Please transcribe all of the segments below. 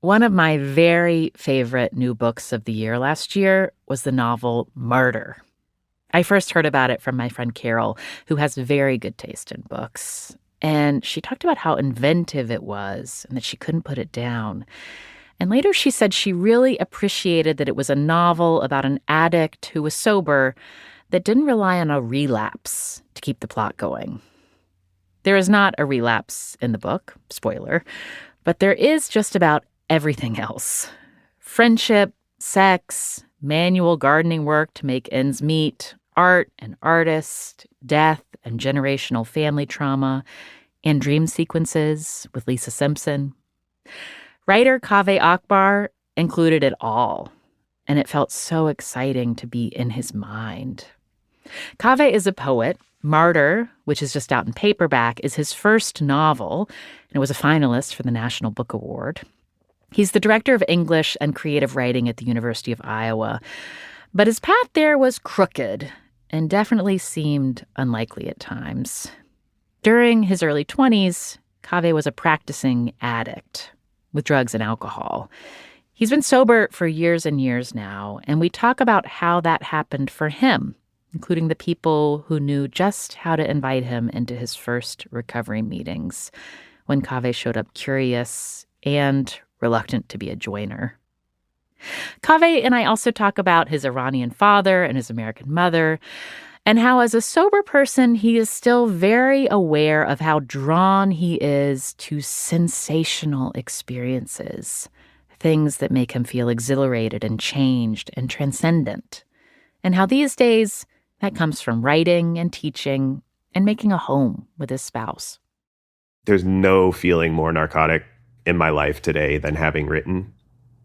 One of my very favorite new books of the year last year was the novel Martyr. I first heard about it from my friend Carol, who has very good taste in books. And she talked about how inventive it was and that she couldn't put it down. And later she said she really appreciated that it was a novel about an addict who was sober that didn't rely on a relapse to keep the plot going. There is not a relapse in the book, spoiler, but there is just about everything else. Friendship, sex, manual gardening work to make ends meet, art and artists, death and generational family trauma, and dream sequences with Lisa Simpson. Writer Kaveh Akbar included it all, and it felt so exciting to be in his mind. Kaveh is a poet. Martyr, which is just out in paperback, is his first novel, and it was a finalist for the National Book Award. He's the director of English and creative writing at the University of Iowa. But his path there was crooked and definitely seemed unlikely at times. During his early 20s, Kaveh was a practicing addict with drugs and alcohol. He's been sober for years and years now, and we talk about how that happened for him, including the people who knew just how to invite him into his first recovery meetings when Kaveh showed up curious and reluctant to be a joiner. Kaveh and I also talk about his Iranian father and his American mother, and how as a sober person, he is still very aware of how drawn he is to sensational experiences, things that make him feel exhilarated and changed and transcendent, and how these days that comes from writing and teaching and making a home with his spouse. There's no feeling more narcotic in my life today than having written.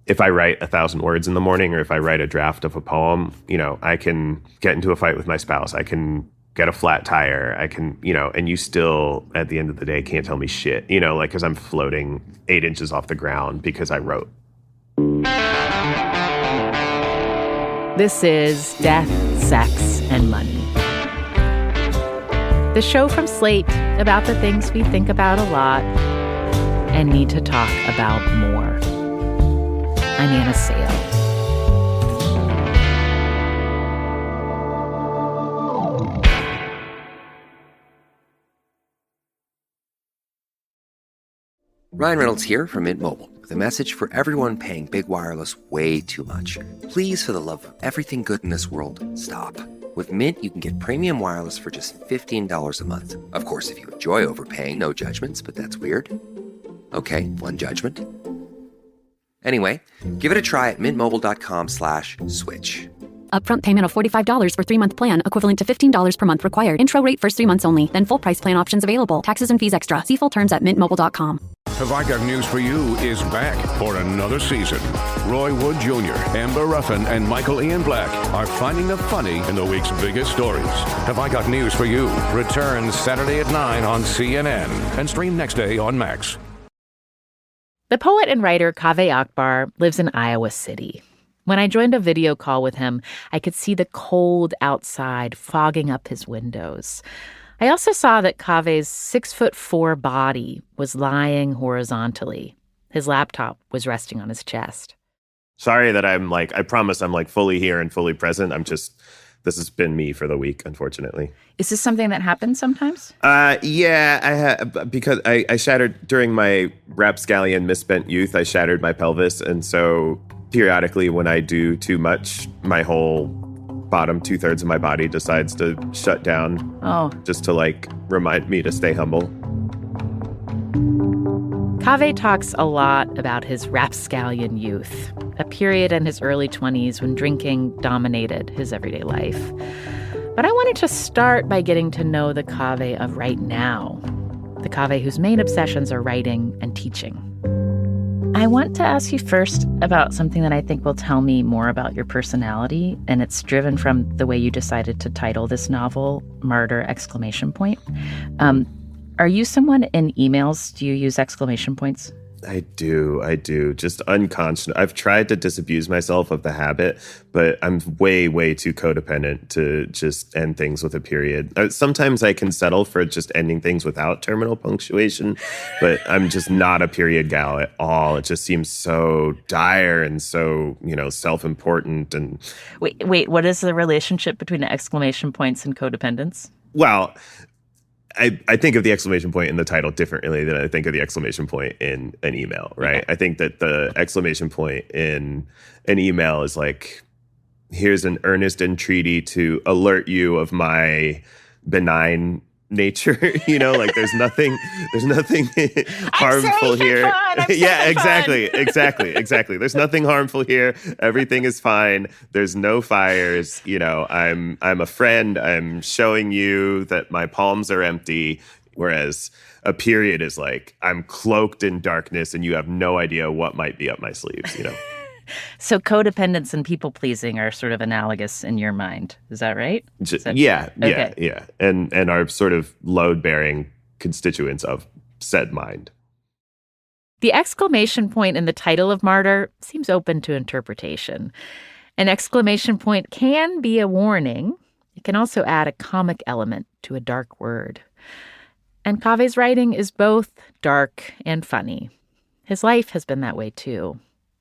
If I write 1,000 words in the morning, or if I write a draft of a poem, I can get into a fight with my spouse. I can get a flat tire. I can, and you still, at the end of the day, can't tell me shit, because I'm floating 8 inches off the ground because I wrote. This is Death, Sex, and Money. The show from Slate about the things we think about a lot and need to talk about more. I'm Anna Sale. Ryan Reynolds here from Mint Mobile with a message for everyone paying big wireless way too much. Please, for the love of everything good in this world, stop. With Mint, you can get premium wireless for just $15 a month. Of course, if you enjoy overpaying, no judgments, but that's weird. Okay, one judgment. Anyway, give it a try at mintmobile.com/switch. Upfront payment of $45 for 3-month plan, equivalent to $15 per month required. Intro rate first 3 months only, then full price plan options available. Taxes and fees extra. See full terms at mintmobile.com. Have I Got News for You is back for another season. Roy Wood Jr., Amber Ruffin, and Michael Ian Black are finding the funny in the week's biggest stories. Have I Got News for You returns Saturday at 9 on CNN and stream next day on Max. The poet and writer Kaveh Akbar lives in Iowa City. When I joined a video call with him, I could see the cold outside fogging up his windows. I also saw that Kaveh's 6'4" body was lying horizontally. His laptop was resting on his chest. Sorry that I promise I'm fully here and fully present. This has been me for the week, unfortunately. Is this something that happens sometimes? Yeah, because I shattered during my rapscallion misspent youth, I shattered my pelvis. And so periodically when I do too much, my whole bottom 2/3 of my body decides to shut down. Oh. Just to remind me to stay humble. Kaveh talks a lot about his rapscallion youth, a period in his early 20s when drinking dominated his everyday life. But I wanted to start by getting to know the Kaveh of right now, the Kaveh whose main obsessions are writing and teaching. I want to ask you first about something that I think will tell me more about your personality, and it's driven from the way you decided to title this novel, Martyr! ! Are you someone in emails? Do you use exclamation points? I do. Just unconscious. I've tried to disabuse myself of the habit, but I'm way, way too codependent to just end things with a period. Sometimes I can settle for just ending things without terminal punctuation, but I'm just not a period gal at all. It just seems so dire and so, self-important. And Wait, what is the relationship between exclamation points and codependence? well, I think of the exclamation point in the title differently than I think of the exclamation point in an email, right? Okay. I think that the exclamation point in an email is like, here's an earnest entreaty to alert you of my benign nature. Like there's nothing harmful here. Yeah, exactly. There's nothing harmful here. Everything is fine. There's no fires. I'm a friend. I'm showing you that my palms are empty. Whereas a period is like, I'm cloaked in darkness and you have no idea what might be up my sleeves. So codependence and people pleasing are sort of analogous in your mind. Is that right? Yeah. Okay. And are sort of load-bearing constituents of said mind. The exclamation point in the title of Martyr seems open to interpretation. An exclamation point can be a warning. It can also add a comic element to a dark word. And Kaveh's writing is both dark and funny. His life has been that way too.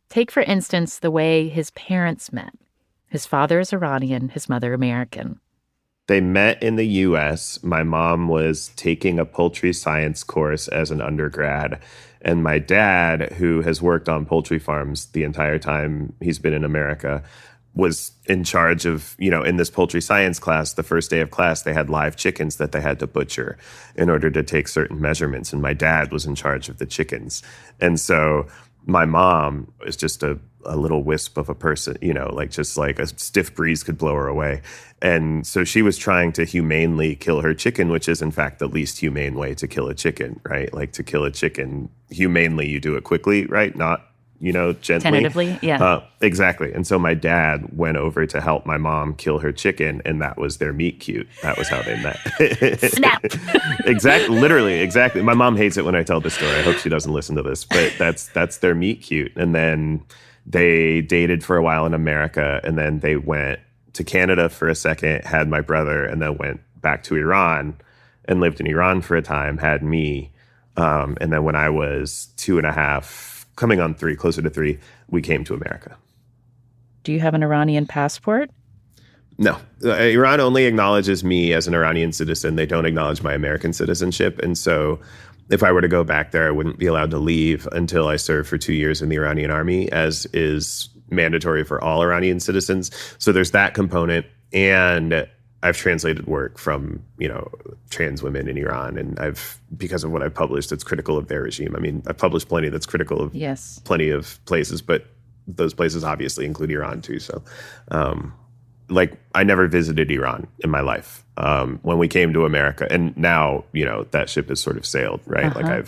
Take, for instance, the way his parents met. His father is Iranian, his mother American. They met in the U.S. My mom was taking a poultry science course as an undergrad. And my dad, who has worked on poultry farms the entire time he's been in America, was in charge of, in this poultry science class, the first day of class, they had live chickens that they had to butcher in order to take certain measurements. And my dad was in charge of the chickens. And so my mom is just a little wisp of a person, just like a stiff breeze could blow her away. And so she was trying to humanely kill her chicken, which is in fact the least humane way to kill a chicken, right? Like to kill a chicken humanely, you do it quickly, right? Not, gently. Tentatively, yeah. Exactly. And so my dad went over to help my mom kill her chicken, and that was their meet cute. That was how they met. Snap. Exactly. Literally, exactly. My mom hates it when I tell this story. I hope she doesn't listen to this, but that's their meet cute. And then they dated for a while in America, and then they went to Canada for a second, had my brother, and then went back to Iran and lived in Iran for a time, had me. And then when I was 2.5, coming on 3, closer to 3, we came to America. Do you have an Iranian passport? No. Iran only acknowledges me as an Iranian citizen. They don't acknowledge my American citizenship. And so if I were to go back there, I wouldn't be allowed to leave until I serve for 2 years in the Iranian army, as is mandatory for all Iranian citizens. So there's that component. And I've translated work from, trans women in Iran. And because of what I've published, that's critical of their regime. I mean, I've published plenty that's critical of plenty of places, but those places obviously include Iran too. So, I never visited Iran in my life. When we came to America, and now, that ship has sort of sailed, right? Uh-huh.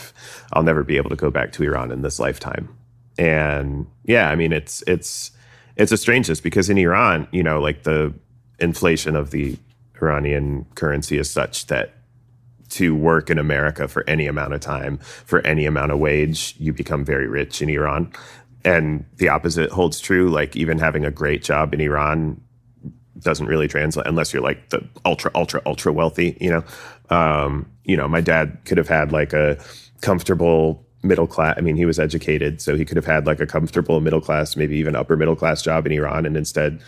I'll never be able to go back to Iran in this lifetime. And yeah, I mean, it's a strangeness because in Iran, the inflation of the Iranian currency is such that to work in America for any amount of time, for any amount of wage, you become very rich in Iran. And the opposite holds true. Like even having a great job in Iran doesn't really translate unless you're like the ultra wealthy, my dad could have had like a comfortable middle class. I mean, he was educated, so he could have had like a comfortable middle class, maybe even upper middle class job in Iran, and instead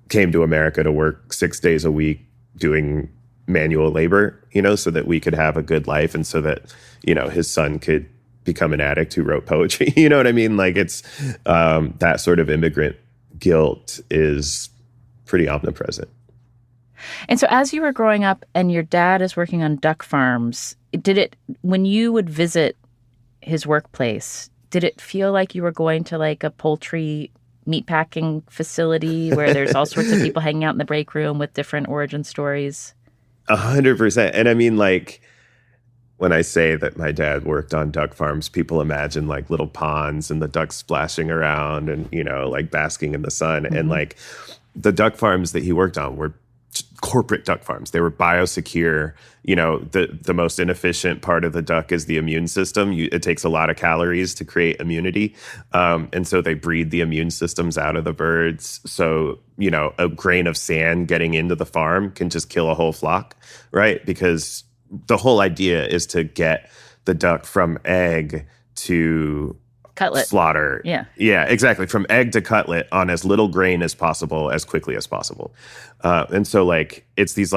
came to America to work 6 days a week doing manual labor, so that we could have a good life and so that, his son could become an addict who wrote poetry. You know what I mean? Like it's that sort of immigrant guilt is pretty omnipresent. And so as you were growing up and your dad is working on duck farms, when you would visit his workplace, did it feel like you were going to like a poultry meatpacking facility where there's all sorts of people hanging out in the break room with different origin stories? 100%. And I mean, like, when I say that my dad worked on duck farms, people imagine like little ponds and the ducks splashing around and, like basking in the sun. Mm-hmm. And like the duck farms that he worked on were corporate duck farms. They were biosecure. The most inefficient part of the duck is the immune system. It takes a lot of calories to create immunity. And so they breed the immune systems out of the birds. So, a grain of sand getting into the farm can just kill a whole flock, right? Because the whole idea is to get the duck from egg to Cutlet. slaughter. Yeah. Yeah, exactly. From egg to cutlet on as little grain as possible, as quickly as possible. And so it's these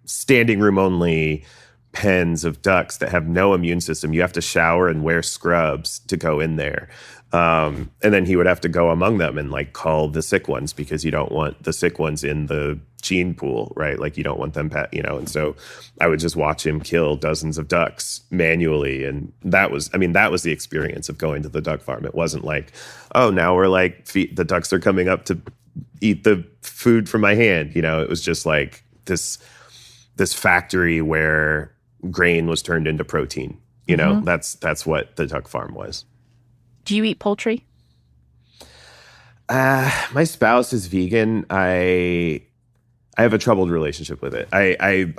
standing room only pens of ducks that have no immune system. You have to shower and wear scrubs to go in there. And then he would have to go among them and call the sick ones, because you don't want the sick ones in the gene pool, right? You don't want them, and so I would just watch him kill dozens of ducks manually. And that was the experience of going to the duck farm. It wasn't oh, now we're the ducks are coming up to eat the food from my hand. It was just this factory where grain was turned into protein. That's what the duck farm was. Do you eat poultry? My spouse is vegan. I have a troubled relationship with it. I am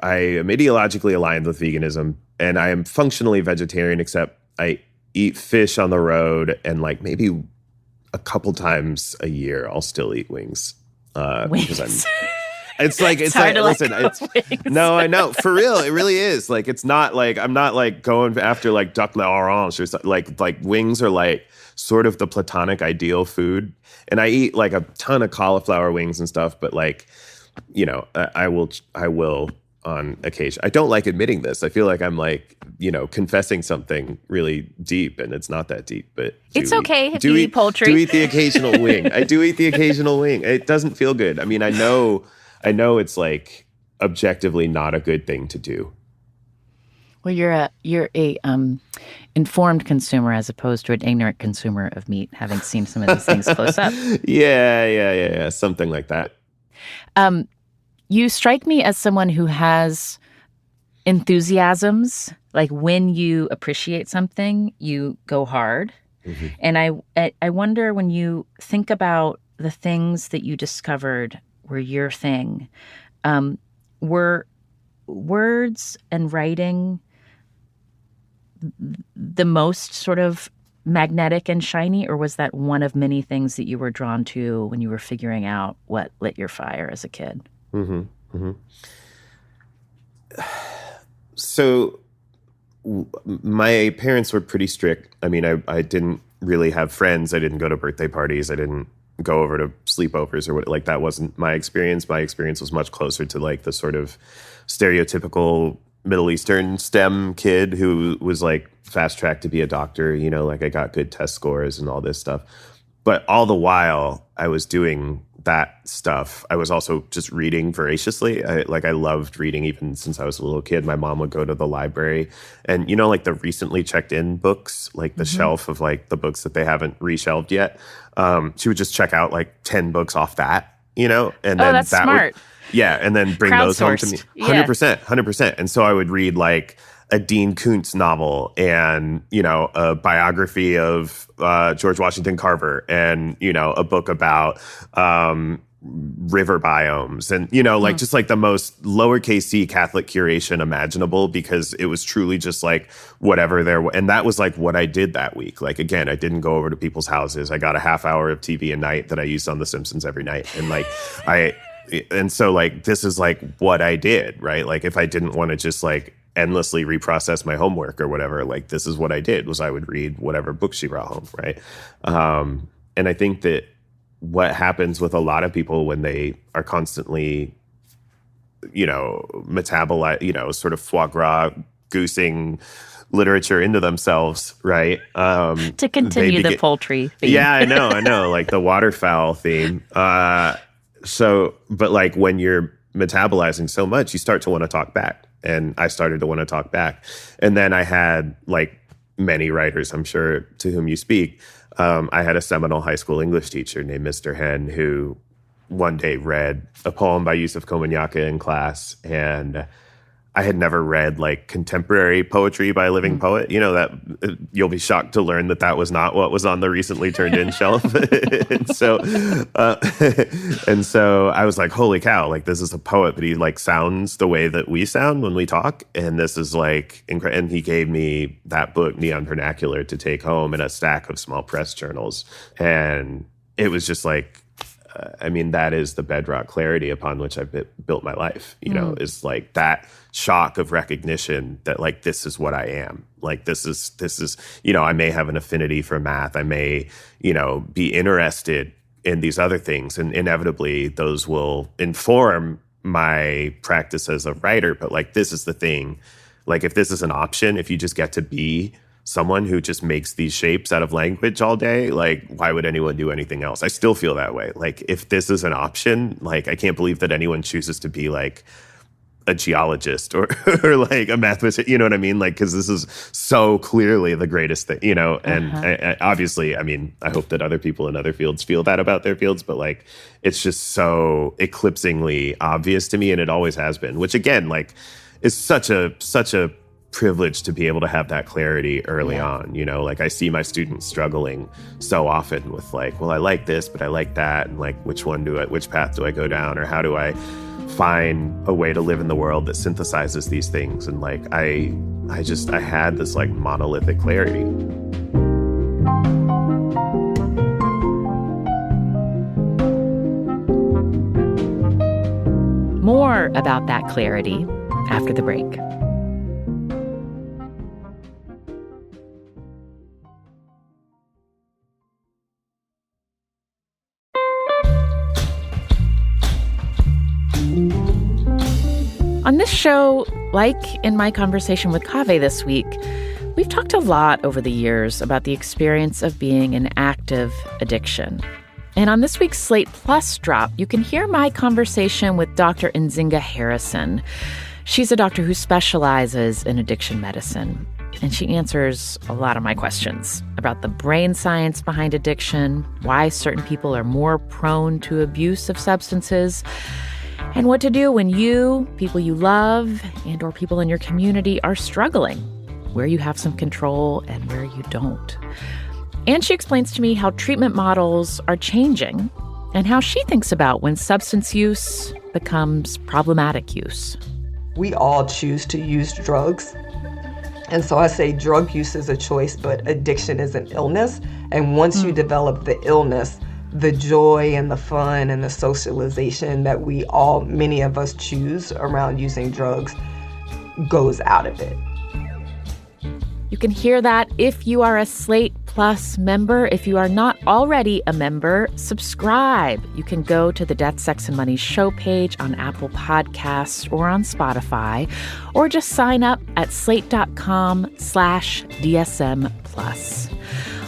ideologically aligned with veganism, and I am functionally vegetarian, except I eat fish on the road, and maybe a couple times a year I'll still eat wings. Because it's hard to listen, wings. No, I know. For real, it really is. It's not I'm not going after duck l'orange or something. Wings are sort of the platonic ideal food. And I eat a ton of cauliflower wings and stuff, but I will on occasion. I don't like admitting this. I feel like I'm confessing something really deep, and it's not that deep, but it's okay if you eat poultry. Do eat the occasional wing. I do eat the occasional wing. It doesn't feel good. I mean, I know it's objectively not a good thing to do. Well, you're a informed consumer as opposed to an ignorant consumer of meat, having seen some of these things close up. Yeah, something like that. You strike me as someone who has enthusiasms. When you appreciate something, you go hard. Mm-hmm. And I wonder, when you think about the things that you discovered were your thing, were words and writing the most sort of magnetic and shiny, or was that one of many things that you were drawn to when you were figuring out what lit your fire as a kid? Mm-hmm. Mm-hmm. So my parents were pretty strict. I mean, I didn't really have friends. I didn't go to birthday parties. I didn't go over to sleepovers or what. That wasn't my experience. My experience was much closer to the sort of stereotypical Middle Eastern STEM kid who was fast tracked to be a doctor. I got good test scores and all this stuff. But all the while I was doing that stuff, I was also just reading voraciously. I loved reading even since I was a little kid. My mom would go to the library and, the recently checked in books, the mm-hmm. shelf of the books that they haven't reshelved yet. She would just check out 10 books off that, and then that's that smart. And then bring those home to me. 100%. And so I would read a Dean Koontz novel and, a biography of George Washington Carver and, a book about river biomes and, just the most lowercase c Catholic curation imaginable, because it was truly just whatever there was. And that was what I did that week. Again, I didn't go over to people's houses. I got a half hour of TV a night that I used on The Simpsons every night. And and so this is what I did, right? If I didn't want to just endlessly reprocess my homework or whatever, this is what I did, was I would read whatever book she brought home, right? And I think that what happens with a lot of people when they are constantly, metabolize, sort of foie gras goosing literature into themselves, right? To continue the poultry theme. Yeah, I know, the waterfowl theme. But when you're metabolizing so much, you start to want to talk back. And I started to want to talk back. And then I had, many writers, I'm sure, to whom you speak, I had a seminal high school English teacher named Mr. Hen, who one day read a poem by Yusuf Komunyakaa in class. And I had never read like contemporary poetry by a living poet. That you'll be shocked to learn that was not what was on the recently turned in shelf. and so I was like, holy cow, like this is a poet, but he like sounds the way that we sound when we talk. And this is like incredible. And he gave me that book, Neon Vernacular, to take home and a stack of small press journals. And it was just like, that is the bedrock clarity upon which I've built my life, is like that shock of recognition that like, this is what I am. Like, this is, I may have an affinity for math. I may, be interested in these other things, and inevitably those will inform my practice as a writer. But like, this is the thing, like, if this is an option, if you just get to be someone who just makes these shapes out of language all day, like, why would anyone do anything else? I still feel that way. Like, if this is an option, like, I can't believe that anyone chooses to be like a geologist or like a mathematician, you know what I mean? Like, because this is so clearly the greatest thing, and I, obviously, I hope that other people in other fields feel that about their fields, but like, it's just so eclipsingly obvious to me, and it always has been, which again, like, is such a privilege to be able to have that clarity early on. Like, I see my students struggling so often with like, well, I like this, but I like that, and like, which path do I go down, or how do I find a way to live in the world that synthesizes these things? And like, I had this like monolithic clarity. More about that clarity after the break. On this show, like in my conversation with Kaveh this week, we've talked a lot over the years about the experience of being in active addiction. And on this week's Slate Plus drop, you can hear my conversation with Dr. Nzinga Harrison. She's a doctor who specializes in addiction medicine, and she answers a lot of my questions about the brain science behind addiction, why certain people are more prone to abuse of substances, and what to do when you, people you love, and or people in your community are struggling, where you have some control and where you don't. And she explains to me how treatment models are changing and how she thinks about when substance use becomes problematic use. We all choose to use drugs. And so I say drug use is a choice, but addiction is an illness. And once you develop the illness, the joy and the fun and the socialization that many of us choose around using drugs goes out of it. You can hear that if you are a Slate Plus member. If you are not already a member, subscribe. You can go to the Death, Sex, and Money show page on Apple Podcasts or on Spotify, or just sign up at slate.com/DSM Plus.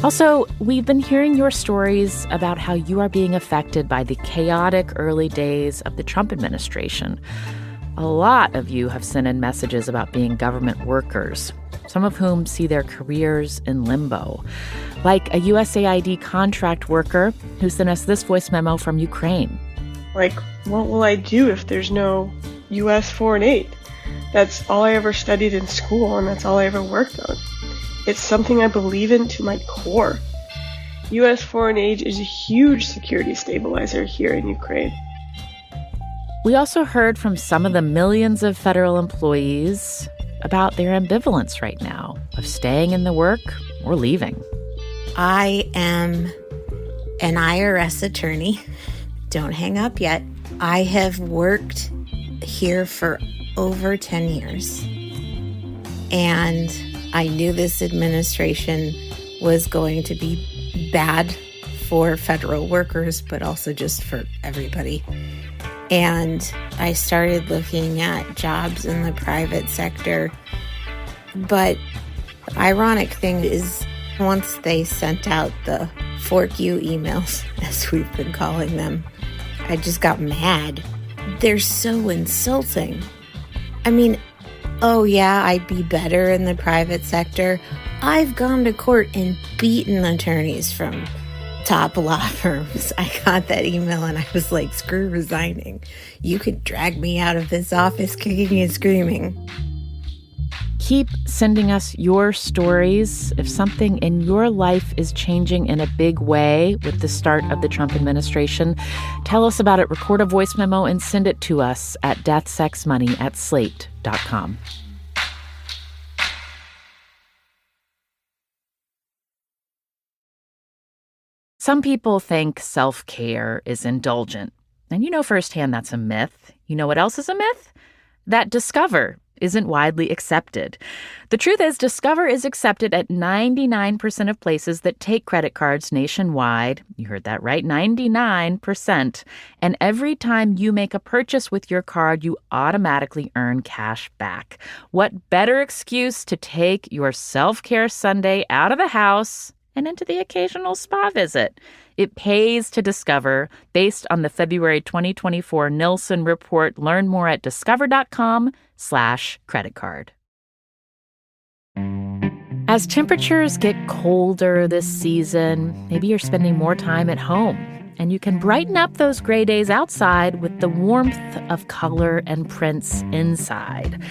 Also, we've been hearing your stories about how you are being affected by the chaotic early days of the Trump administration. A lot of you have sent in messages about being government workers, some of whom see their careers in limbo, like a USAID contract worker who sent us this voice memo from Ukraine. Like, what will I do if there's no U.S. foreign aid? That's all I ever studied in school, and that's all I ever worked on. It's something I believe in to my core. U.S. foreign aid is a huge security stabilizer here in Ukraine. We also heard from some of the millions of federal employees about their ambivalence right now of staying in the work or leaving. I am an IRS attorney. Don't hang up yet. I have worked here for over 10 years. And I knew this administration was going to be bad for federal workers, but also just for everybody. And I started looking at jobs in the private sector. But the ironic thing is, once they sent out the fork you emails, as we've been calling them, I just got mad. They're so insulting. I mean, oh yeah, I'd be better in the private sector. I've gone to court and beaten attorneys from top law firms. I got that email and I was like, screw resigning. You could drag me out of this office kicking and screaming. Keep sending us your stories. If something in your life is changing in a big way with the start of the Trump administration, tell us about it. Record a voice memo and send it to us at deathsexmoney@slate.com. Some people think self-care is indulgent. And you know firsthand that's a myth. You know what else is a myth? That Discover isn't widely accepted. The truth is, Discover is accepted at 99% of places that take credit cards nationwide. You heard that right, 99%. And every time you make a purchase with your card, you automatically earn cash back. What better excuse to take your self-care Sunday out of the house and into the occasional spa visit? It pays to Discover based on the February 2024 Nielsen report. Learn more at discover.com/creditcard. As temperatures get colder this season, maybe you're spending more time at home, and you can brighten up those gray days outside with the warmth of color and prints inside.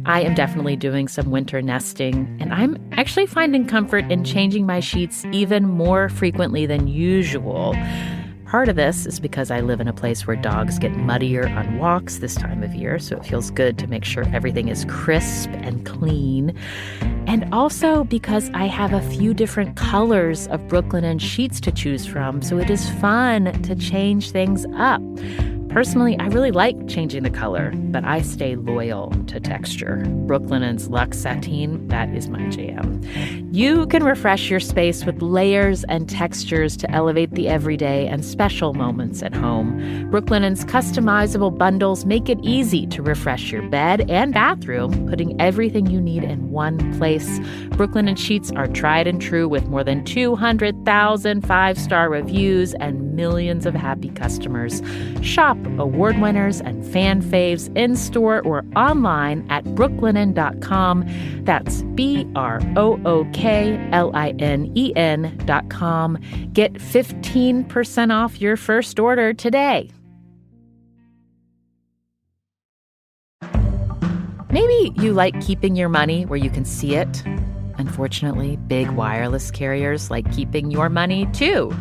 I am definitely doing some winter nesting, and I'm actually finding comfort in changing my sheets even more frequently than usual. Part of this is because I live in a place where dogs get muddier on walks this time of year, so it feels good to make sure everything is crisp and clean. And also because I have a few different colors of Brooklinen sheets to choose from, so it is fun to change things up. Personally, I really like changing the color, but I stay loyal to texture. Brooklinen's Luxe Sateen, that is my jam. You can refresh your space with layers and textures to elevate the everyday and special moments at home. Brooklinen's customizable bundles make it easy to refresh your bed and bathroom, putting everything you need in one place. Brooklinen sheets are tried and true with more than 200,000 five-star reviews and millions of happy customers. Shop award winners and fan faves in-store or online at brooklinen.com. That's BROOKLINEN.com. Get 15% off your first order today. Maybe you like keeping your money where you can see it. Unfortunately, big wireless carriers like keeping your money too.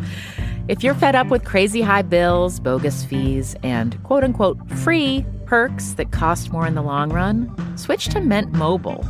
If you're fed up with crazy high bills, bogus fees, and quote-unquote free perks that cost more in the long run, switch to Mint Mobile.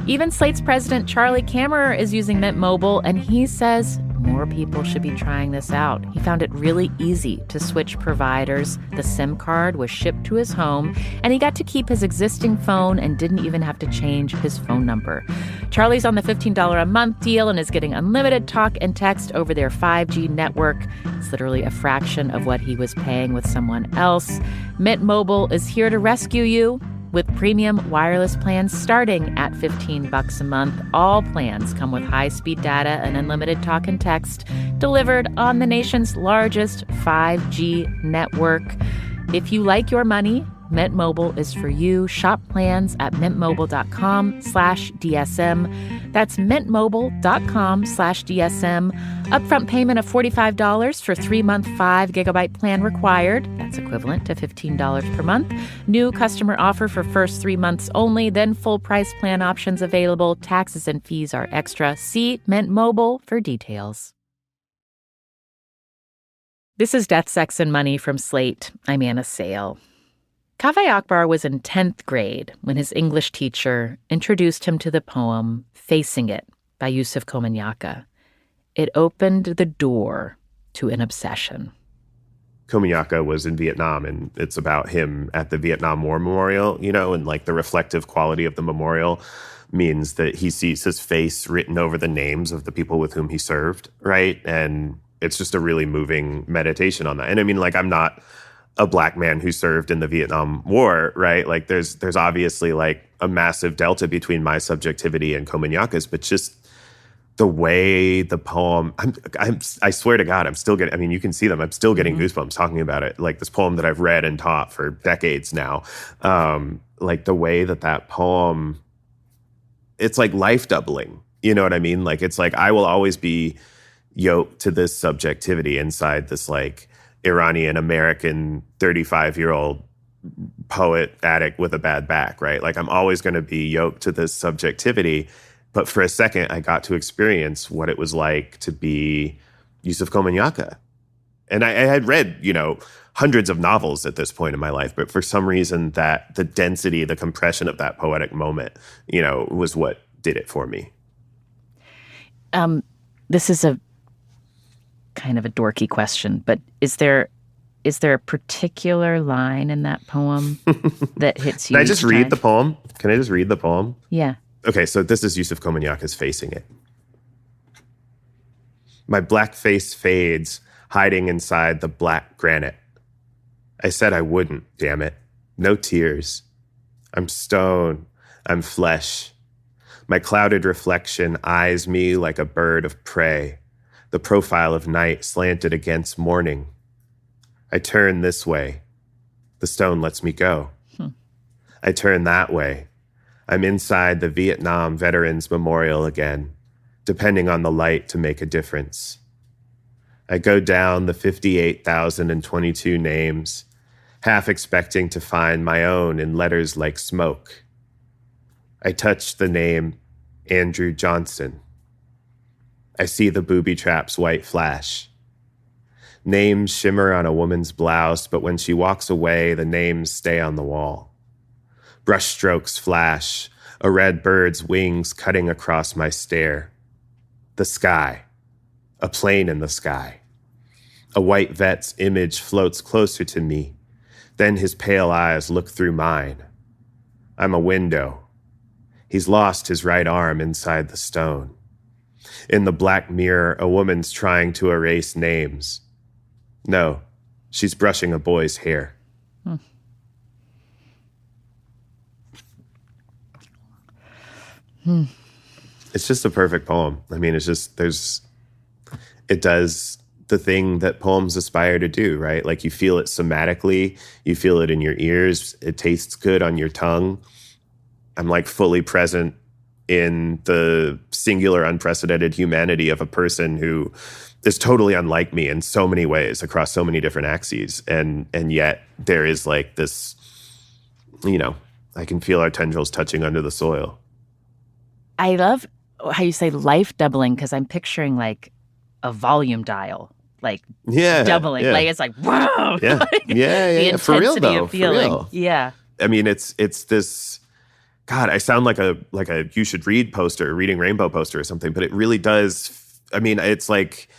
Even Slate's president, Charlie Kammerer, is using Mint Mobile, and he says more people should be trying this out. He found it really easy to switch providers. The SIM card was shipped to his home, and he got to keep his existing phone and didn't even have to change his phone number. Charlie's on the $15 a month deal and is getting unlimited talk and text over their 5G network. It's literally a fraction of what he was paying with someone else. Mint Mobile is here to rescue you. With premium wireless plans starting at $15 a month, all plans come with high-speed data and unlimited talk and text delivered on the nation's largest 5G network. If you like your money, Mint Mobile is for you. Shop plans at mintmobile.com/DSM. That's mintmobile.com/DSM. Upfront payment of $45 for 3-month 5-gigabyte plan required. That's equivalent to $15 per month. New customer offer for first 3 months only, then full price plan options available. Taxes and fees are extra. See Mint Mobile for details. This is Death, Sex, and Money from Slate. I'm Anna Sale. Kaveh Akbar was in 10th grade when his English teacher introduced him to the poem Facing It by Yusuf Komunyakaa. It opened the door to an obsession. Komunyakaa was in Vietnam, and it's about him at the Vietnam War Memorial, and like the reflective quality of the memorial means that he sees his face written over the names of the people with whom he served, right? And it's just a really moving meditation on that. And I mean, like, I'm not a Black man who served in the Vietnam War, right? Like there's obviously like a massive delta between my subjectivity and Komunyaka's, but just the way the poem, I swear to God, I'm still getting, I mean, you can see them. I'm still getting goosebumps talking about it. Like this poem that I've read and taught for decades now. Like the way that poem, it's like life doubling, you know what I mean? Like, it's like, I will always be, yoked to this subjectivity inside this like Iranian American 35-year-old poet addict with a bad back, right? Like I'm always going to be yoked to this subjectivity. But for a second, I got to experience what it was like to be Yusuf Komunyakaa. And I had read, hundreds of novels at this point in my life, but for some reason that the density, the compression of that poetic moment, was what did it for me. This is a kind of a dorky question, but is there a particular line in that poem that hits you? Can I just read the poem? Can I just read the poem? Yeah. Okay, so this is Yusuf Komunyaka's Facing It. My black face fades, hiding inside the black granite. I said I wouldn't, damn it. No tears. I'm stone. I'm flesh. My clouded reflection eyes me like a bird of prey, the profile of night slanted against morning. I turn this way. The stone lets me go. I turn that way. I'm inside the Vietnam Veterans Memorial again, depending on the light to make a difference. I go down the 58,022 names, half expecting to find my own in letters like smoke. I touch the name Andrew Johnson. I see the booby trap's white flash. Names shimmer on a woman's blouse, but when she walks away, the names stay on the wall. Brushstrokes flash, a red bird's wings cutting across my stare. The sky, a plane in the sky. A white vet's image floats closer to me. Then his pale eyes look through mine. I'm a window. He's lost his right arm inside the stone. In the black mirror, a woman's trying to erase names. No, she's brushing a boy's hair. It's just a perfect poem. I mean, it does the thing that poems aspire to do, right? Like you feel it somatically, you feel it in your ears, it tastes good on your tongue. I'm like fully present in the singular, unprecedented humanity of a person who is totally unlike me in so many ways across so many different axes. And yet there is like this, I can feel our tendrils touching under the soil. I love how you say life doubling, because I'm picturing like a volume dial, like doubling. Yeah. Like it's like, wow. Yeah. Like, yeah. the intensity For real, though. of feeling. For real. Yeah. I mean, it's this, God, I sound like a you should read poster, Reading Rainbow poster or something, but it really does. I mean, it's like,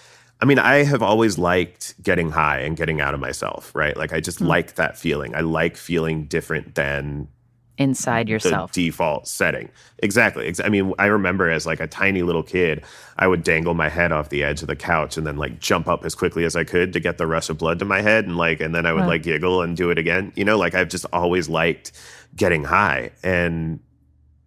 I have always liked getting high and getting out of myself, right? Like I just like that feeling. I like feeling different than inside yourself. The default setting. Exactly. I mean, I remember as like a tiny little kid, I would dangle my head off the edge of the couch and then like jump up as quickly as I could to get the rush of blood to my head. And then I would like giggle and do it again. Like I've just always liked getting high. And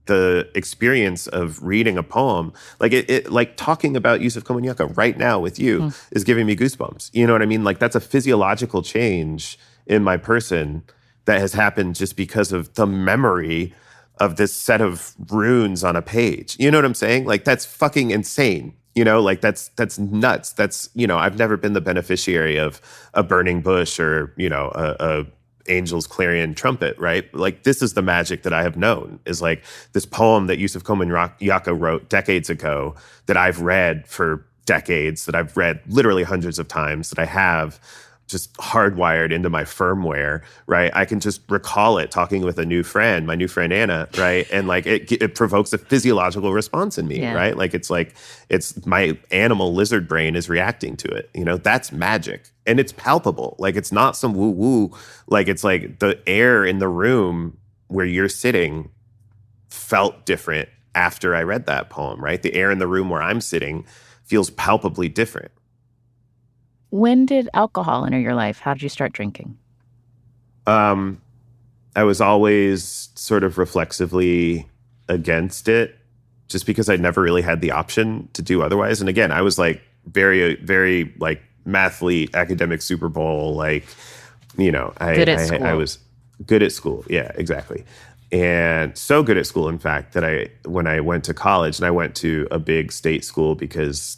the experience of reading a poem, like it like talking about Yusuf Komunyakaa right now with you is giving me goosebumps. You know what I mean? Like that's a physiological change in my person that has happened just because of the memory of this set of runes on a page. You know what I'm saying? Like that's fucking insane. Like that's nuts. That's, I've never been the beneficiary of a burning bush or, a angel's clarion trumpet, right? Like this is the magic that I have known, is like this poem that Yusuf Komunyakaa wrote decades ago that I've read for decades, that I've read literally hundreds of times, that I have just hardwired into my firmware, right? I can just recall it talking with my new friend Anna, right? And like it provokes a physiological response in me, right? Like it's my animal lizard brain is reacting to it. That's magic. And it's palpable. Like it's not some woo-woo. Like it's like the air in the room where you're sitting felt different after I read that poem, right? The air in the room where I'm sitting feels palpably different. When did alcohol enter your life? How did you start drinking? I was always sort of reflexively against it just because I never really had the option to do otherwise. And again, I was like very, very like mathlete, academic Super Bowl, like, good at school. I was good at school. Yeah, exactly. And so good at school, in fact, that when I went to college, and I went to a big state school because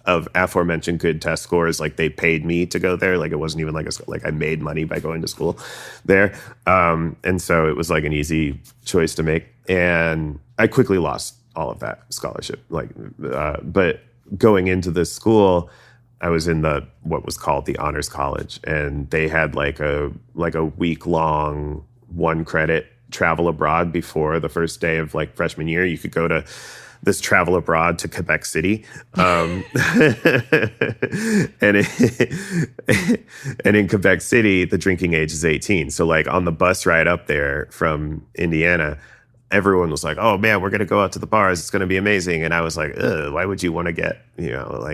of aforementioned good test scores, like they paid me to go there. Like it wasn't even like I made money by going to school there. And so it was like an easy choice to make. And I quickly lost all of that scholarship. But going into this school, I was in what was called the Honors College, and they had like a week-long 1-credit travel abroad before the first day of like freshman year. You could go to this travel abroad to Quebec City. And in Quebec City, the drinking age is 18. So like on the bus ride up there from Indiana, everyone was like, oh man, we're going to go out to the bars. It's going to be amazing. And I was like, why would you want to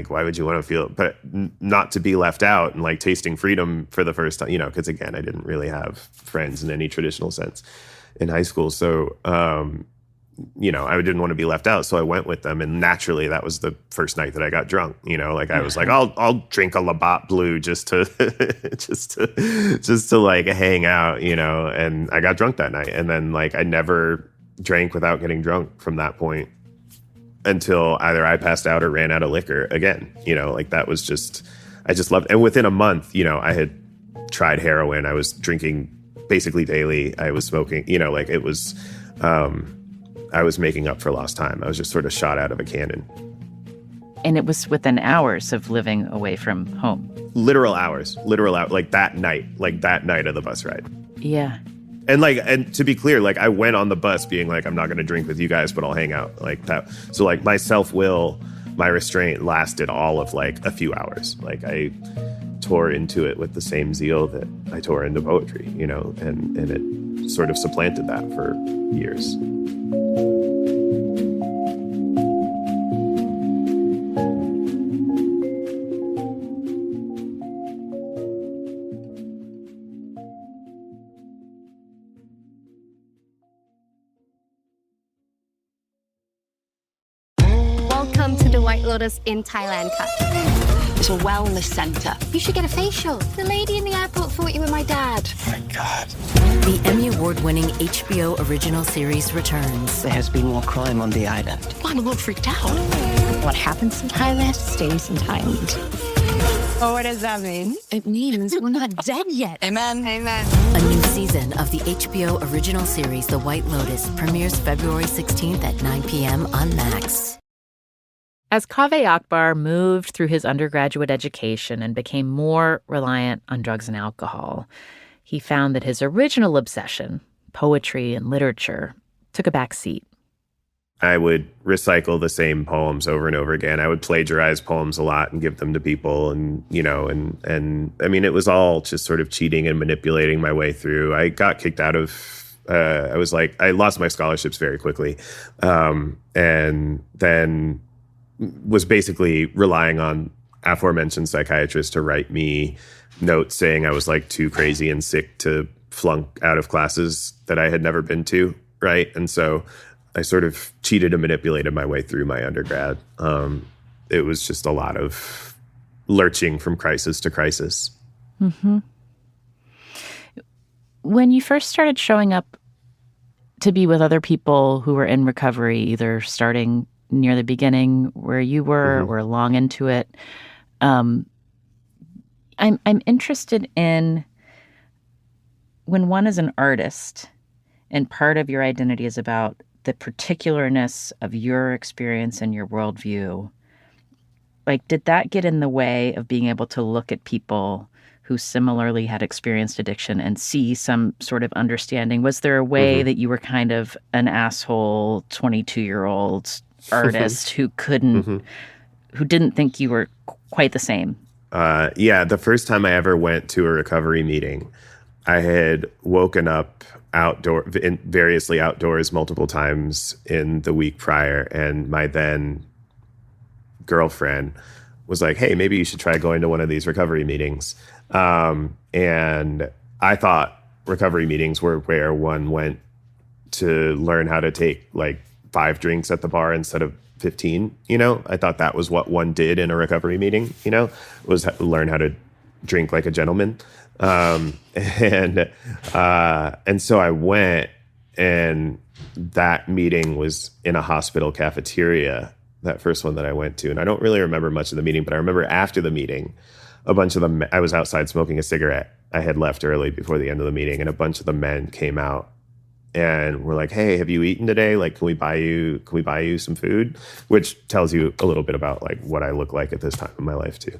why would you want to feel, but not to be left out and like tasting freedom for the first time, because again, I didn't really have friends in any traditional sense in high school. So, I didn't want to be left out. So I went with them. And naturally that was the first night that I got drunk, I was like, I'll drink a Labatt Blue just to, just to like hang out, and I got drunk that night. And then like, I never drank without getting drunk from that point until either I passed out or ran out of liquor again. That was I just loved it. And within a month, I had tried heroin. I was drinking basically daily. I was smoking, it was, I was making up for lost time. I was just sort of shot out of a cannon. And it was within hours of living away from home. Literal hours, like that night of the bus ride. Yeah. And to be clear, like I went on the bus being like, I'm not going to drink with you guys, but I'll hang out like that. So like my self-will, my restraint lasted all of like a few hours. Like I tore into it with the same zeal that I tore into poetry, and it sort of supplanted that for years. Welcome to the White Lotus in Thailand. It's a wellness center. You should get a facial. The lady in the airport thought you were my dad. Oh my God. The Emmy Award-winning HBO original series returns. There has been more crime on the island. Well, I'm a little freaked out. What happens in Thailand stays in Thailand. Oh, what does that mean? It means we're not dead yet. Amen. Amen. A new season of the HBO original series The White Lotus premieres February 16th at 9 p.m. on Max. As Kaveh Akbar moved through his undergraduate education and became more reliant on drugs and alcohol, he found that his original obsession, poetry and literature, took a back seat. I would recycle the same poems over and over again. I would plagiarize poems a lot and give them to people. And, and I mean, it was all just sort of cheating and manipulating my way through. I got kicked out of, I lost my scholarships very quickly. And then was basically relying on aforementioned psychiatrists to write me notes saying I was like too crazy and sick to flunk out of classes that I had never been to. Right. And so I sort of cheated and manipulated my way through my undergrad. It was just a lot of lurching from crisis to crisis. Mm-hmm. When you first started showing up to be with other people who were in recovery, either starting near the beginning where you were or long into it, I'm interested in when one is an artist and part of your identity is about the particularness of your experience and your worldview. Like, did that get in the way of being able to look at people who similarly had experienced addiction and see some sort of understanding? Was there a way that you were kind of an asshole 22-year-old artist who couldn't, who didn't think you were quite the same? Yeah, the first time I ever went to a recovery meeting, I had woken up variously outdoors multiple times in the week prior, and my then girlfriend was like, hey, maybe you should try going to one of these recovery meetings. And I thought recovery meetings were where one went to learn how to take like 5 drinks at the bar instead of 15, I thought that was what one did in a recovery meeting, was learn how to drink like a gentleman. And so I went, and that meeting was in a hospital cafeteria that first one that I went to. And I don't really remember much of the meeting, but I remember after the meeting, a bunch of them, I was outside smoking a cigarette. I had left early before the end of the meeting, and a bunch of the men came out and were like, "Hey, have you eaten today? Like, can we buy you some food?" Which tells you a little bit about like what I look like at this time in my life too.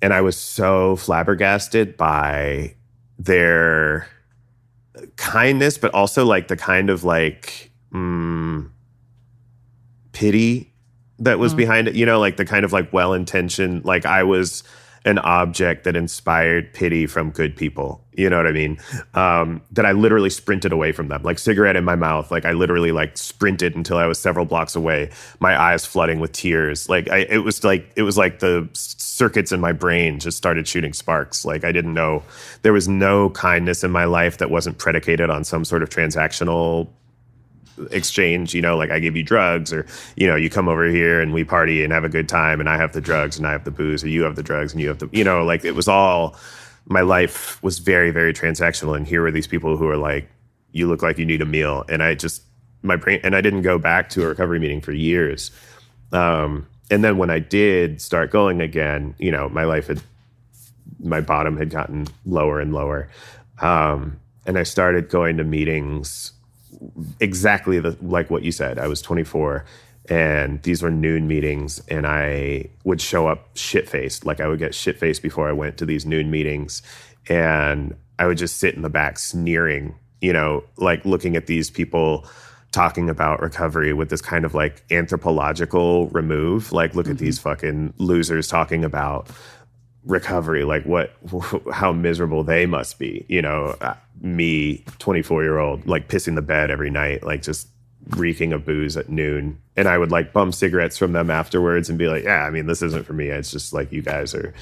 And I was so flabbergasted by their kindness, but also like the kind of like pity that was behind it, like the kind of like well-intentioned, like I was an object that inspired pity from good people. You know what I mean? That I literally sprinted away from them, like cigarette in my mouth. Like I literally like sprinted until I was several blocks away, my eyes flooding with tears. Like it was like the circuits in my brain just started shooting sparks. Like I didn't know, there was no kindness in my life that wasn't predicated on some sort of transactional exchange, like I give you drugs, or you come over here and we party and have a good time, and I have the drugs and I have the booze, or you have the drugs and you have the, like it was all, my life was very, very transactional. And here were these people who are like, you look like you need a meal. And I just, my brain, and I didn't go back to a recovery meeting for years. And then when I did start going again, my bottom had gotten lower and lower. And I started going to meetings exactly like what you said. I was 24 and these were noon meetings, and I would show up shit-faced. Like I would get shit-faced before I went to these noon meetings, and I would just sit in the back sneering, like looking at these people talking about recovery with this kind of like anthropological remove. Like, look at these fucking losers talking about recovery, like how miserable they must be, me 24-year-old, like pissing the bed every night, like just reeking of booze at noon. And I would like bum cigarettes from them afterwards and be like, yeah, I mean, this isn't for me. It's just like, you guys are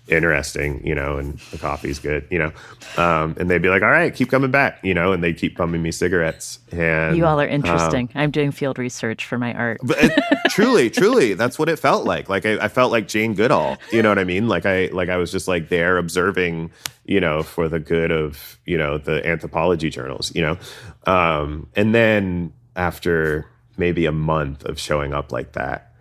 interesting, and the coffee's good, and they'd be like, all right, keep coming back, and they'd keep bumming me cigarettes. And you all are interesting. I'm doing field research for my art. But truly, that's what it felt like. Like I felt like Jane Goodall, you know what I mean? Like I was just like there observing, for the good of, the anthropology journals, and then after maybe a month of showing up like that,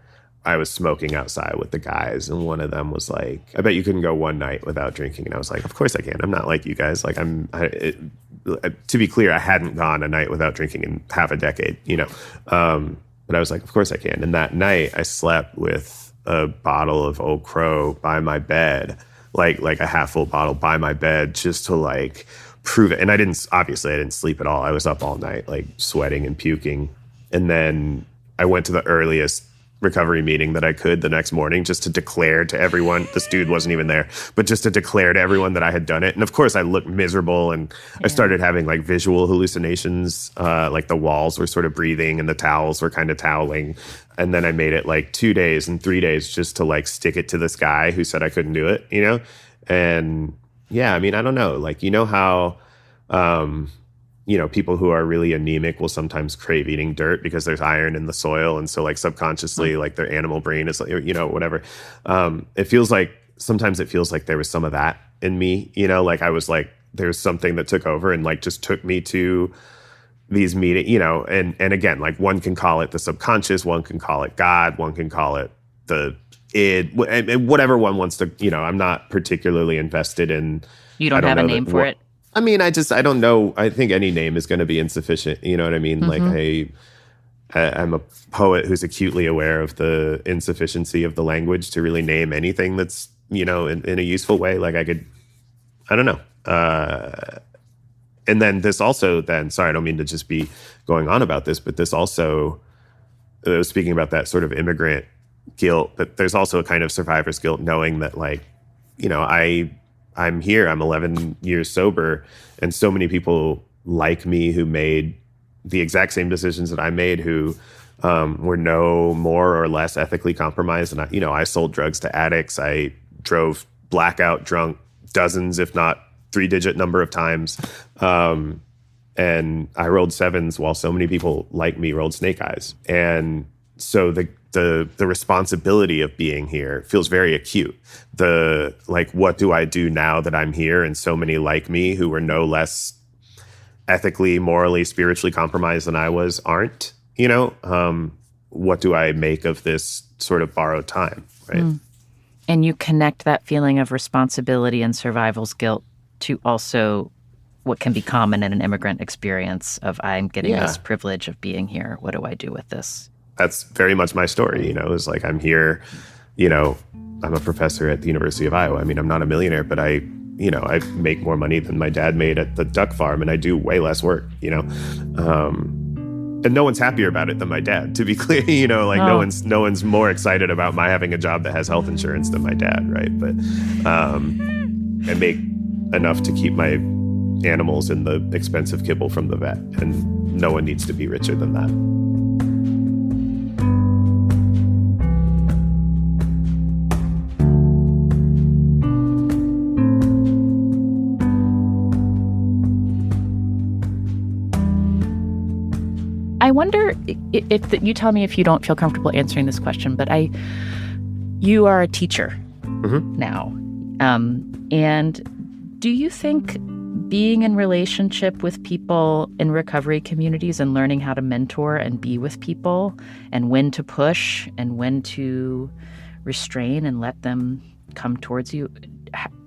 I was smoking outside with the guys, and one of them was like, I bet you couldn't go one night without drinking. And I was like, of course I can. I'm not like you guys. Like to be clear, I hadn't gone a night without drinking in half a decade, but I was like, of course I can. And that night I slept with a bottle of Old Crow by my bed, like a half full bottle by my bed, just to like prove it. And I didn't sleep at all. I was up all night, like sweating and puking. And then I went to the earliest recovery meeting that I could the next morning, just to declare to everyone, this dude wasn't even there, but just to declare to everyone that I had done it. And of course I looked miserable, and I started having like visual hallucinations, like the walls were sort of breathing and the towels were kind of toweling. And then I made it like 2 days and 3 days just to like stick it to this guy who said I couldn't do it, And yeah, I mean, I don't know, like, how people who are really anemic will sometimes crave eating dirt because there's iron in the soil. And so like subconsciously, like their animal brain is, whatever. Sometimes it feels like there was some of that in me, like I was like, there's something that took over and like just took me to these meetings, and again, like one can call it the subconscious, one can call it God, one can call it the id, and whatever one wants to, I'm not particularly invested in. You don't have a name for it? I mean, I don't know. I think any name is going to be insufficient. You know what I mean? Like I'm a poet who's acutely aware of the insufficiency of the language to really name anything that's, in a useful way. Like I don't know. And then this also sorry, I don't mean to just be going on about this, but this also, speaking about that sort of immigrant guilt, but there's also a kind of survivor's guilt knowing that like, I'm here, I'm 11 years sober, and so many people like me who made the exact same decisions that I made, who were no more or less ethically compromised. And I sold drugs to addicts. I drove blackout drunk dozens, if not 3-digit number of times. And I rolled sevens while so many people like me rolled snake eyes. And so the responsibility of being here feels very acute. What do I do now that I'm here and so many like me who were no less ethically, morally, spiritually compromised than I was aren't, what do I make of this sort of borrowed time, right? And you connect that feeling of responsibility and survival's guilt to also what can be common in an immigrant experience of I'm getting this privilege of being here. What do I do with this? That's very much my story, is like I'm here, I'm a professor at the University of Iowa. I mean, I'm not a millionaire, but I make more money than my dad made at the duck farm, and I do way less work, and no one's happier about it than my dad, to be clear, no one's more excited about my having a job that has health insurance than my dad, right? But I make enough to keep my animals and the expensive kibble from the vet, and no one needs to be richer than that. I wonder if you tell me if you don't feel comfortable answering this question, but you are a teacher now. And do you think being in relationship with people in recovery communities and learning how to mentor and be with people and when to push and when to restrain and let them come towards you,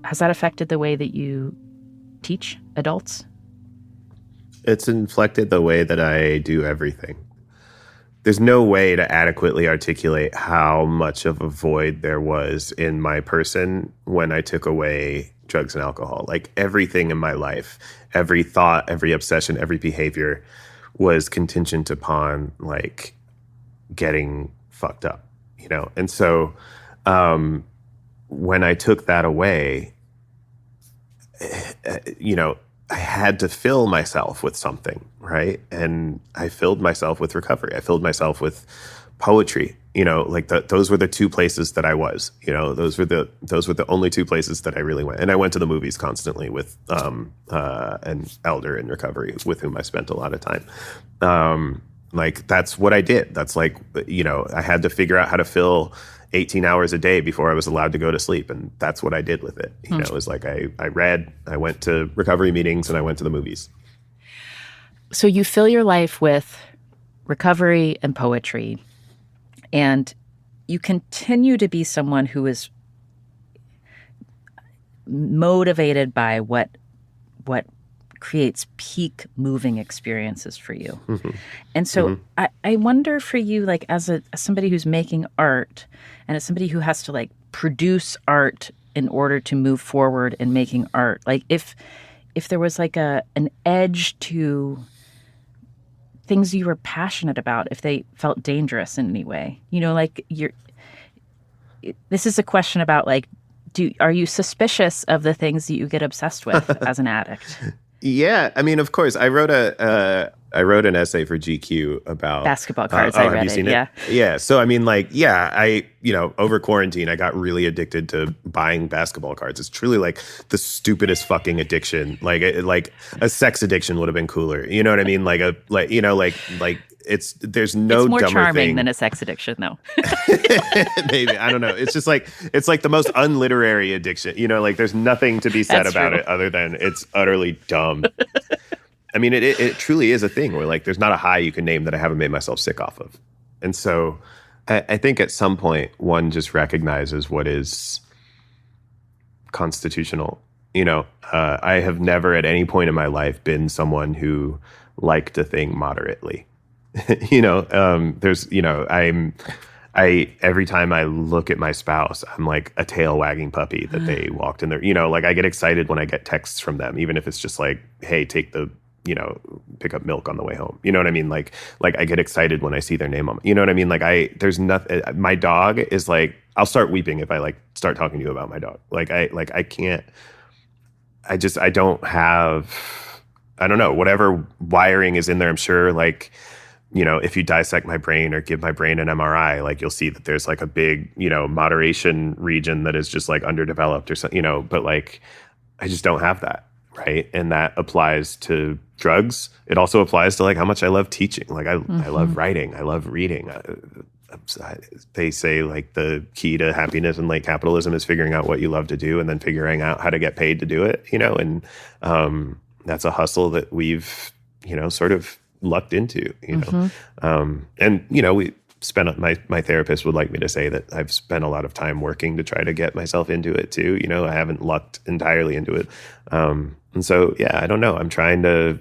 has that affected the way that you teach adults? It's inflected the way that I do everything. There's no way to adequately articulate how much of a void there was in my person when I took away drugs and alcohol. Like everything in my life, every thought, every obsession, every behavior was contingent upon like getting fucked up, And so when I took that away, I had to fill myself with something, right? And I filled myself with recovery. I filled myself with poetry. Those were the two places that I was. Those were the only two places that I really went. And I went to the movies constantly with an elder in recovery with whom I spent a lot of time. That's what I did. That's I had to figure out how to fill 18 hours a day before I was allowed to go to sleep. And that's what I did with it. It was like I read, I went to recovery meetings, and I went to the movies. So you fill your life with recovery and poetry, and you continue to be someone who is motivated by what creates peak moving experiences for you. And so I wonder for you, like as somebody who's making art and as somebody who has to produce art in order to move forward in making art, like if there was an edge to things you were passionate about, if they felt dangerous in any way, this is a question about are you suspicious of the things that you get obsessed with as an addict? Yeah, I mean, of course. I wrote an essay for GQ about basketball cards. I read have you seen it? Yeah. Yeah. So I mean, over quarantine, I got really addicted to buying basketball cards. It's truly the stupidest fucking addiction. Like a sex addiction would have been cooler. You know what I mean? There's no it's more dumber charming thing than a sex addiction, though. Maybe, I don't know. It's just it's the most unliterary addiction. There's nothing to be said That's about true. it other than it's utterly dumb. I mean, it truly is a thing where there's not a high you can name that I haven't made myself sick off of. And so I think at some point one just recognizes what is constitutional. I have never at any point in my life been someone who liked a thing moderately. Every time I look at my spouse, I'm like a tail wagging puppy that they walked in there. I get excited when I get texts from them, even if it's just hey, take the, pick up milk on the way home. You know what I mean? I get excited when I see their name on, you know what I mean? There's nothing, my dog is I'll start weeping if I start talking to you about my dog. I can't, I don't have, I don't know, whatever wiring is in there, I'm sure if you dissect my brain or give my brain an MRI, you'll see that there's a big, moderation region that is just underdeveloped or something, but I just don't have that. Right. And that applies to drugs. It also applies to how much I love teaching. I love writing. I love reading. They say the key to happiness in capitalism is figuring out what you love to do and then figuring out how to get paid to do it, and that's a hustle that we've, sort of lucked into, and my therapist would like me to say that I've spent a lot of time working to try to get myself into it too. I haven't lucked entirely into it. And so, yeah, I don't know. I'm trying to,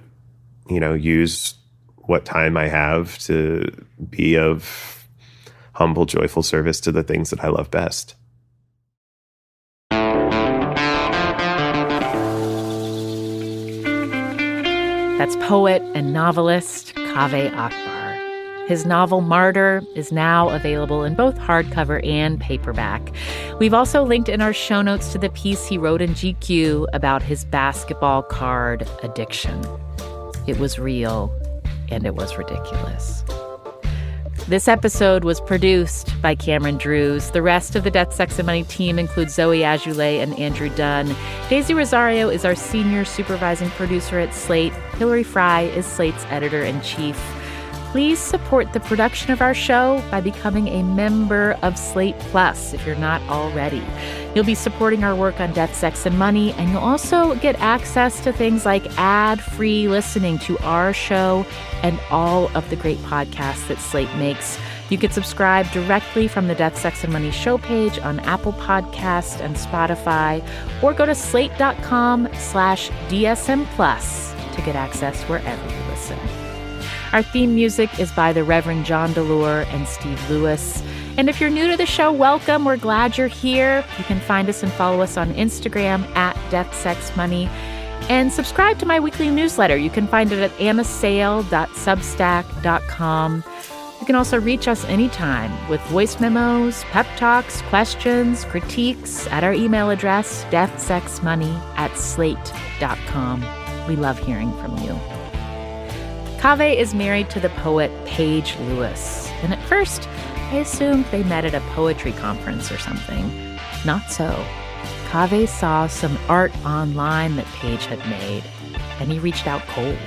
use what time I have to be of humble, joyful service to the things that I love best. That's poet and novelist Kaveh Akbar. His novel Martyr is now available in both hardcover and paperback. We've also linked in our show notes to the piece he wrote in GQ about his basketball card addiction. It was real, and it was ridiculous. This episode was produced by Cameron Drews. The rest of the Death, Sex, and Money team includes Zoe Azoulay and Andrew Dunn. Daisy Rosario is our senior supervising producer at Slate. Hillary Fry is Slate's editor-in-chief. Please support the production of our show by becoming a member of Slate Plus if you're not already. You'll be supporting our work on Death, Sex, and Money, and you'll also get access to things like ad-free listening to our show and all of the great podcasts that Slate makes. You can subscribe directly from the Death, Sex, and Money show page on Apple Podcasts and Spotify, or go to slate.com/DSM Plus to get access wherever you listen. Our theme music is by the Reverend John DeLure and Steve Lewis. And if you're new to the show, welcome. We're glad you're here. You can find us and follow us on Instagram at DeathSexMoney. And subscribe to my weekly newsletter. You can find it at annasale.substack.com. You can also reach us anytime with voice memos, pep talks, questions, critiques at our email address, deathsexmoney@slate.com. We love hearing from you. Kaveh is married to the poet Paige Lewis, and at first I assumed they met at a poetry conference or something. Not so. Kaveh saw some art online that Paige had made, and he reached out cold.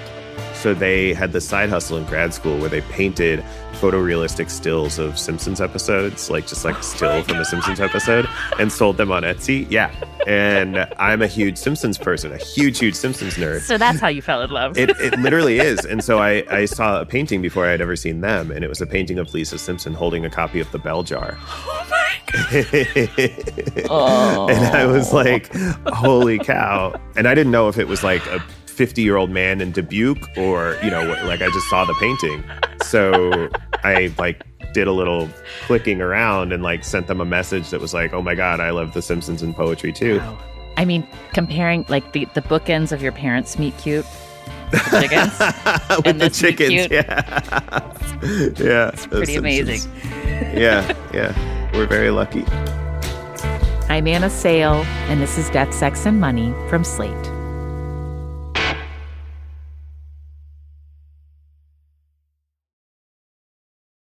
So they had this side hustle in grad school where they painted photorealistic stills of Simpsons episodes, just like a still from a Simpsons episode, and sold them on Etsy. Yeah. And I'm a huge Simpsons person, a huge Simpsons nerd. So that's how you fell in love. It literally is. And so I saw a painting before I had ever seen them, and it was a painting of Lisa Simpson holding a copy of The Bell Jar. Oh my God. Oh. And I was like, holy cow. And I didn't know if it was like a 50-year-old man in Dubuque or, I just saw the painting. So I did a little clicking around and sent them a message that was like, oh my God, I love The Simpsons and poetry too. Wow. I mean, comparing the bookends of your parents meet cute, the chickens. With and the chickens, yeah. Yeah. It's pretty amazing. Yeah. We're very lucky. I'm Anna Sale, and this is Death, Sex, and Money from Slate.